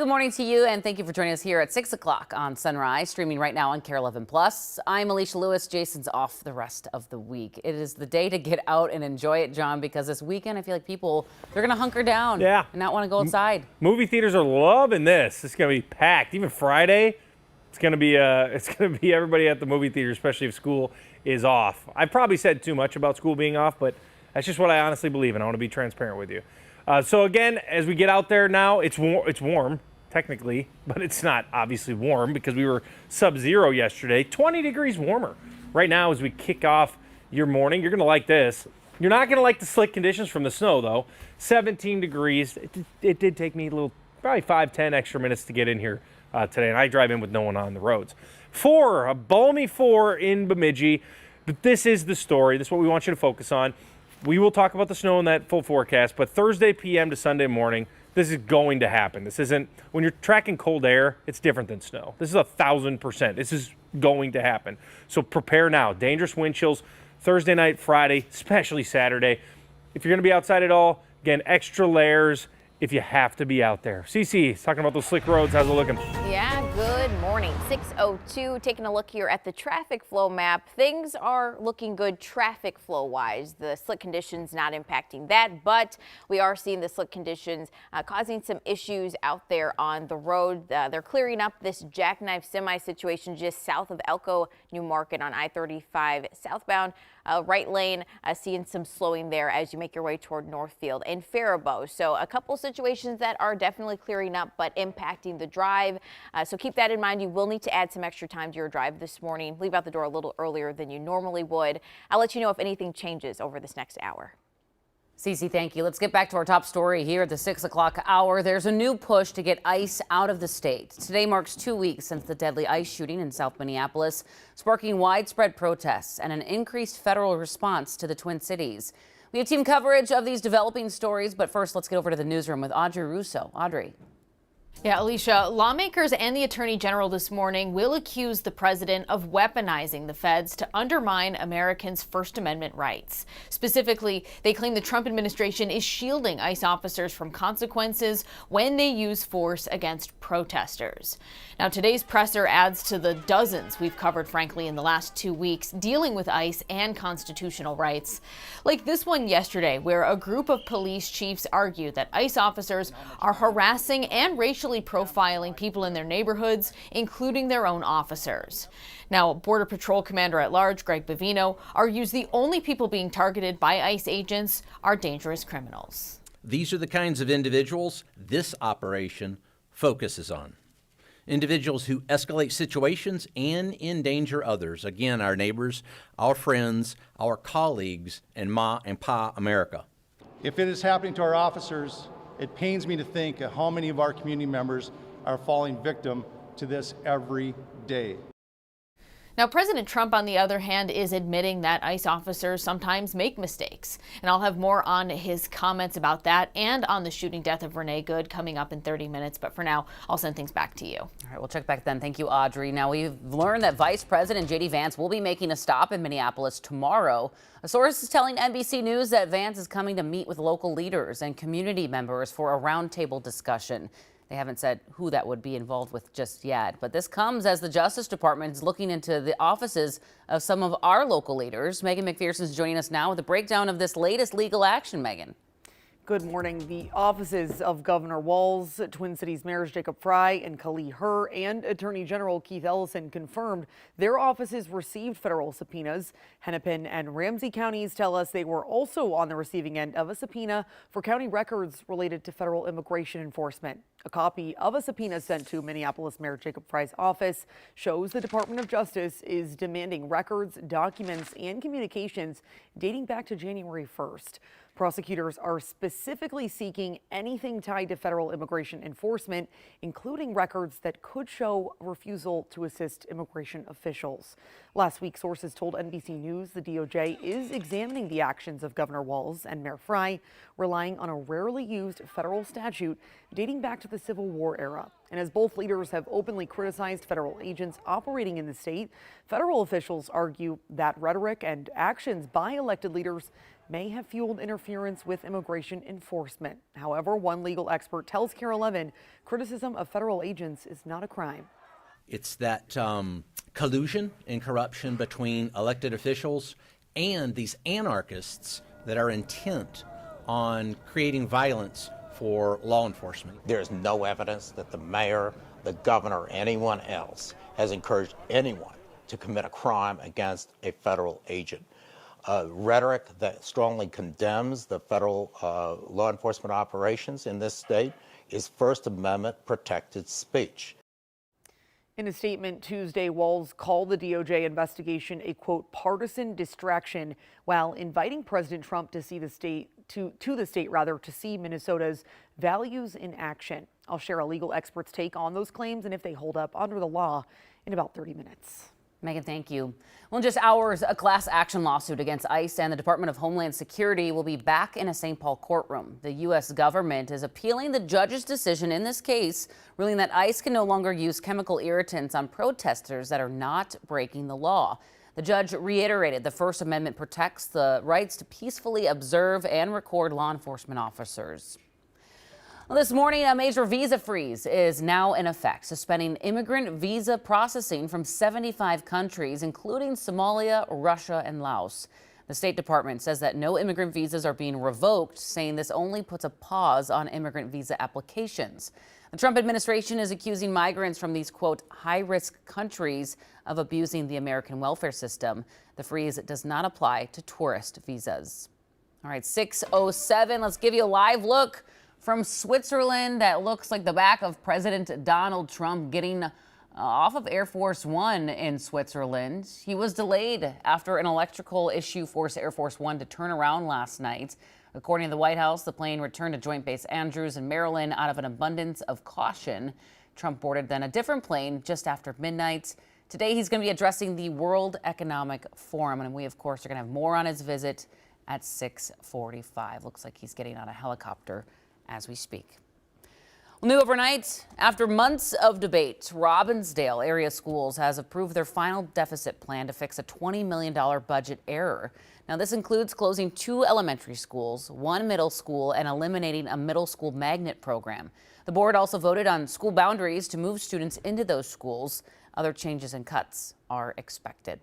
Good morning to you, and thank you for joining us here at 6 o'clock on Sunrise, streaming right now on KARE 11 Plus. I'm Alicia Lewis. Jason's off the rest of the week. It is the day to get out and enjoy it, John, because this weekend I feel like they're going to hunker down and not want to go outside. Movie theaters are loving this. It's going to be packed. Even Friday, it's going to be everybody at the movie theater, especially if school is off. I probably said too much about school being off, but that's just what I honestly believe, and I want to be transparent with you. So again, as we get out there now, it's warm. Technically, but it's not obviously warm because we were sub-zero yesterday. 20 degrees warmer right now as we kick off your morning. You're going to like this. You're not going to like the slick conditions from the snow, though. 17 degrees. It did take me probably 5-10 extra minutes to get in here today, and I drive in with no one on the roads. A balmy 4 in Bemidji. But this is the story. This is what we want you to focus on. We will talk about the snow in that full forecast, but Thursday p.m. to Sunday morning, this is going to happen. This isn't, when you're tracking cold air, it's different than snow. This is 1,000%. This is going to happen. So prepare now. Dangerous wind chills Thursday night, Friday, especially Saturday. If you're going to be outside at all, again, extra layers if you have to be out there. CC, talking about those slick roads. How's it looking? Yeah, good morning. 6:02, taking a look here at the traffic flow map. Things are looking good traffic flow wise. The slick conditions not impacting that, but we are seeing the slick conditions causing some issues out there on the road. They're clearing up this jackknife semi situation just south of Elko New Market on I-35 southbound. Right lane, seeing some slowing there as you make your way toward Northfield and Faribault. So a couple situations that are definitely clearing up but impacting the drive. So keep that in mind. You will need to add some extra time to your drive this morning. Leave out the door a little earlier than you normally would. I'll let you know if anything changes over this next hour. Cece, thank you. Let's get back to our top story here at the 6 o'clock hour. There's a new push to get ICE out of the state. Today marks 2 weeks since the deadly ICE shooting in South Minneapolis, sparking widespread protests and an increased federal response to the Twin Cities. We have team coverage of these developing stories, but first let's get over to the newsroom with Audrey Russo. Audrey. Yeah, Alicia, lawmakers and the attorney general this morning will accuse the president of weaponizing the feds to undermine Americans' First Amendment rights. Specifically, they claim the Trump administration is shielding ICE officers from consequences when they use force against protesters. Now, today's presser adds to the dozens we've covered, frankly, in the last 2 weeks dealing with ICE and constitutional rights. Like this one yesterday, where a group of police chiefs argued that ICE officers are harassing and racially profiling people in their neighborhoods, including their own officers. Now, Border Patrol Commander-at-Large Greg Bavino argues the only people being targeted by ICE agents are dangerous criminals. These are the kinds of individuals this operation focuses on. Individuals who escalate situations and endanger others. Again, our neighbors, our friends, our colleagues, and Ma and Pa America. If it is happening to our officers, it pains me to think of how many of our community members are falling victim to this every day. Now, President Trump, on the other hand, is admitting that ICE officers sometimes make mistakes. And I'll have more on his comments about that and on the shooting death of Renee Good coming up in 30 minutes. But for now, I'll send things back to you. All right, we'll check back then. Thank you, Audrey. Now, we've learned that Vice President J.D. Vance will be making a stop in Minneapolis tomorrow. A source is telling NBC News that Vance is coming to meet with local leaders and community members for a roundtable discussion. They haven't said who that would be involved with just yet, but this comes as the Justice Department is looking into the offices of some of our local leaders. Megan McPherson is joining us now with a breakdown of this latest legal action. Megan. Good morning. The offices of Governor Walz, Twin Cities Mayors Jacob Fry and Kali Herr, and Attorney General Keith Ellison confirmed their offices received federal subpoenas. Hennepin and Ramsey counties tell us they were also on the receiving end of a subpoena for county records related to federal immigration enforcement. A copy of a subpoena sent to Minneapolis Mayor Jacob Fry's office shows the Department of Justice is demanding records, documents, and communications dating back to January 1st. Prosecutors are specifically seeking anything tied to federal immigration enforcement, including records that could show refusal to assist immigration officials. Last week, sources told NBC News the DOJ is examining the actions of Governor Walz and Mayor Fry, relying on a rarely used federal statute dating back to the Civil War era. And as both leaders have openly criticized federal agents operating in the state, federal officials argue that rhetoric and actions by elected leaders may have fueled interference with immigration enforcement. However, one legal expert tells KARE 11 criticism of federal agents is not a crime. It's that collusion and corruption between elected officials and these anarchists that are intent on creating violence for law enforcement. There's no evidence that the mayor, the governor, or anyone else has encouraged anyone to commit a crime against a federal agent. Rhetoric that strongly condemns the federal law enforcement operations in this state is First Amendment protected speech. In a statement Tuesday, Walz called the DOJ investigation a, quote, partisan distraction, while inviting President Trump to see the state to see Minnesota's values in action. I'll share a legal expert's take on those claims and if they hold up under the law in about 30 minutes. Megan, thank you. Well, in just hours, a class action lawsuit against ICE and the Department of Homeland Security will be back in a St. Paul courtroom. The U.S. government is appealing the judge's decision in this case, ruling that ICE can no longer use chemical irritants on protesters that are not breaking the law. The judge reiterated the First Amendment protects the rights to peacefully observe and record law enforcement officers. Well, this morning, a major visa freeze is now in effect, suspending immigrant visa processing from 75 countries, including Somalia, Russia, and Laos. The State Department says that no immigrant visas are being revoked, saying this only puts a pause on immigrant visa applications. The Trump administration is accusing migrants from these, quote, high-risk countries of abusing the American welfare system. The freeze does not apply to tourist visas. All right, 6:07. Let's give you a live look from Switzerland. That looks like the back of President Donald Trump getting off of Air Force One in Switzerland. He was delayed after an electrical issue forced Air Force One to turn around last night. According to the White House, the plane returned to Joint Base Andrews in Maryland out of an abundance of caution. Trump boarded then a different plane just after midnight. Today, he's going to be addressing the World Economic Forum, and we, of course, are going to have more on his visit at 6:45. Looks like he's getting on a helicopter as we speak. Well, new overnight, after months of debate, Robbinsdale area schools has approved their final deficit plan to fix a $20 million budget error. Now, this includes closing 2 elementary schools, 1 middle school, and eliminating a middle school magnet program. The board also voted on school boundaries to move students into those schools. Other changes and cuts are expected.